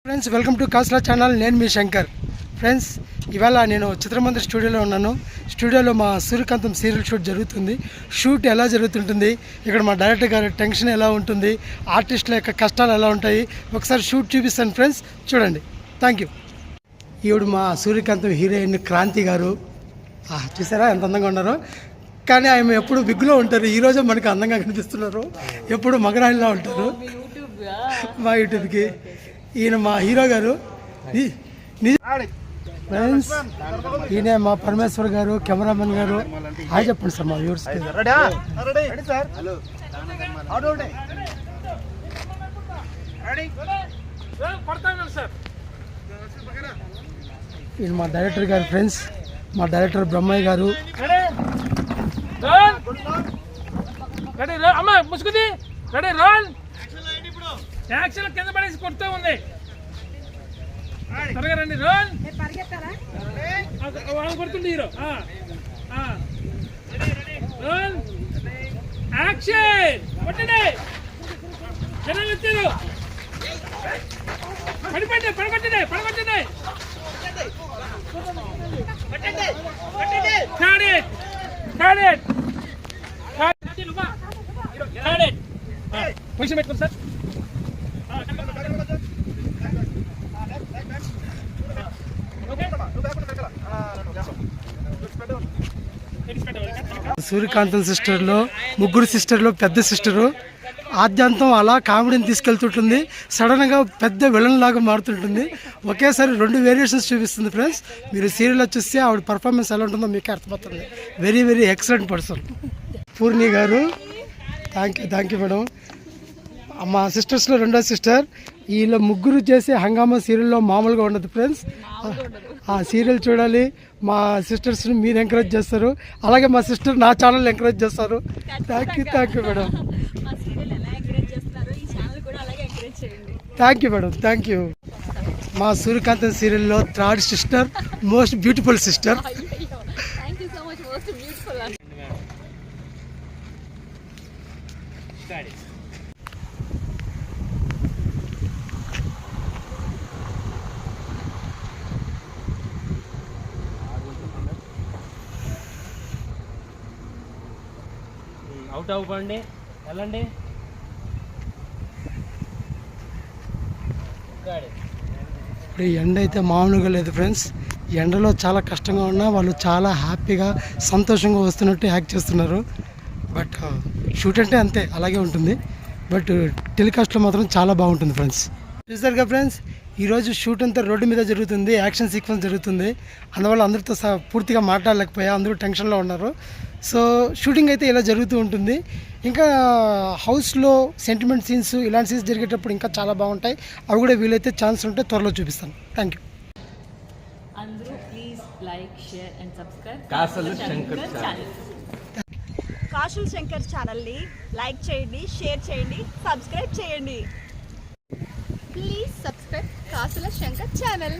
Friends welcome to Kasla channel. నేను మీ Shankar. Friends ఇవాళ నేను చిత్రమందిర్ స్టూడియోలో ఉన్నాను. స్టూడియోలో మా సూర్యకాంతం సీరియల్ షూట్ జరుగుతుంది. షూట్ ఎలా జరుగుతుంటుంది, ఇక్కడ మా డైరెక్టర్ గారి టెన్షన్ ఎలా ఉంటుంది, ఆర్టిస్టుల యొక్క కష్టాలు ఎలా ఉంటాయి, ఒకసారి షూట్ చూపిస్తాను ఫ్రెండ్స్, చూడండి. Thank you. ఈవిడ మా సూర్యకాంతం హీరోయిన్ క్రాంతి గారు. చూసారా ఎంత అందంగా ఉన్నారో. కానీ ఆమె ఎప్పుడు బిగ్గులో ఉంటారు. ఈరోజు మనకు అందంగా కనిపిస్తున్నారు. ఎప్పుడు మగరాయిలా ఉంటారు మా యూట్యూబ్కి. ఈయన మా హీరో గారు. ఫ్రెండ్స్ ఈయన మా పరమేశ్వర్ గారు, కెమెరామెన్ గారు. హాయ్ చెప్పండి సార్ మా వ్యూవర్స్. ఈయన మా డైరెక్టర్ గారు. ఫ్రెండ్స్ మా డైరెక్టర్ బ్రహ్మయ్య గారు. యాక్షన్ కింద పడేసి కొడుతూ ఉంది. త్వరగా రండి. రోల్ కొడుతుంది హీరో. Role action. కొట్టండి. జనాలు వచ్చారు. పడిపోండి. పడగొట్టండి. పడగొట్టండి. పొజిషన్ పెట్టుకోండి సార్. సూర్యకాంతం సిస్టర్లో ముగ్గురు సిస్టర్లో పెద్ద సిస్టరు ఆద్యంతం అలా కామెడీని తీసుకెళ్తుంటుంది. సడన్గా పెద్ద విలన్ లాగా మారుతుంటుంది. ఒకేసారి 2 వేరియేషన్స్ చూపిస్తుంది. ఫ్రెండ్స్ మీరు సీరియల్లో చూస్తే ఆవిడ పర్ఫార్మెన్స్ ఎలా ఉంటుందో మీకు అర్థమవుతుంది. Very very excellent person Purni గారు. Thank you madam. మా సిస్టర్స్లో రెండో సిస్టర్. వీళ్ళ ముగ్గురు చేసే హంగామా సీరియల్లో మామూలుగా ఉండదు ఫ్రెండ్స్. ఆ సీరియల్ చూడాలి. మా సిస్టర్స్ని మీరు ఎంకరేజ్ చేస్తారు, అలాగే మా సిస్టర్ నా ఛానల్ ఎంకరేజ్ చేస్తారు. Thank you madam. Thank you madam. Thank you. మా సూర్యకాంతం సీరియల్లో third sister, most beautiful sister. Out అవ్వండి. వెళ్ళండి. ఇప్పుడు ఎండ అయితే మామూలుగా లేదు ఫ్రెండ్స్. ఎండలో చాలా కష్టంగా ఉన్నా వాళ్ళు చాలా హ్యాపీగా సంతోషంగా వస్తున్నట్టు యాక్ట్ చేస్తున్నారు. బట్ షూట్ అంటే అంతే అలాగే ఉంటుంది. బట్ టెలికాస్ట్లో మాత్రం చాలా బాగుంటుంది ఫ్రెండ్స్. చూసారుగా ఫ్రెండ్స్, ఈరోజు షూట్ అంతా రోడ్డు మీద జరుగుతుంది. యాక్షన్ సీక్వెన్స్ జరుగుతుంది. అందువల్ల అందరితో పూర్తిగా మాట్లాడలేకపోయా, అందరూ టెన్షన్లో ఉన్నారు. సో షూటింగ్ అయితే ఇలా జరుగుతూ ఉంటుంది. ఇంకా హౌస్లో సెంటిమెంట్ సీన్స్, ఇలాంటి సీన్స్ జరిగేటప్పుడు ఇంకా చాలా బాగుంటాయి. అవి కూడా వీలైతే ఛాన్స్ ఉంటే త్వరలో చూపిస్తాను. Thank you. అందరూ please like, share and subscribe Kasala Shankar channel. Kasula Shankar ఛానల్ని లైక్ చేయండి, షేర్ చేయండి, సబ్స్క్రైబ్ చేయండి. ప్లీజ్ సబ్స్క్రైబ్ కాసుల శంకర్ ఛానల్.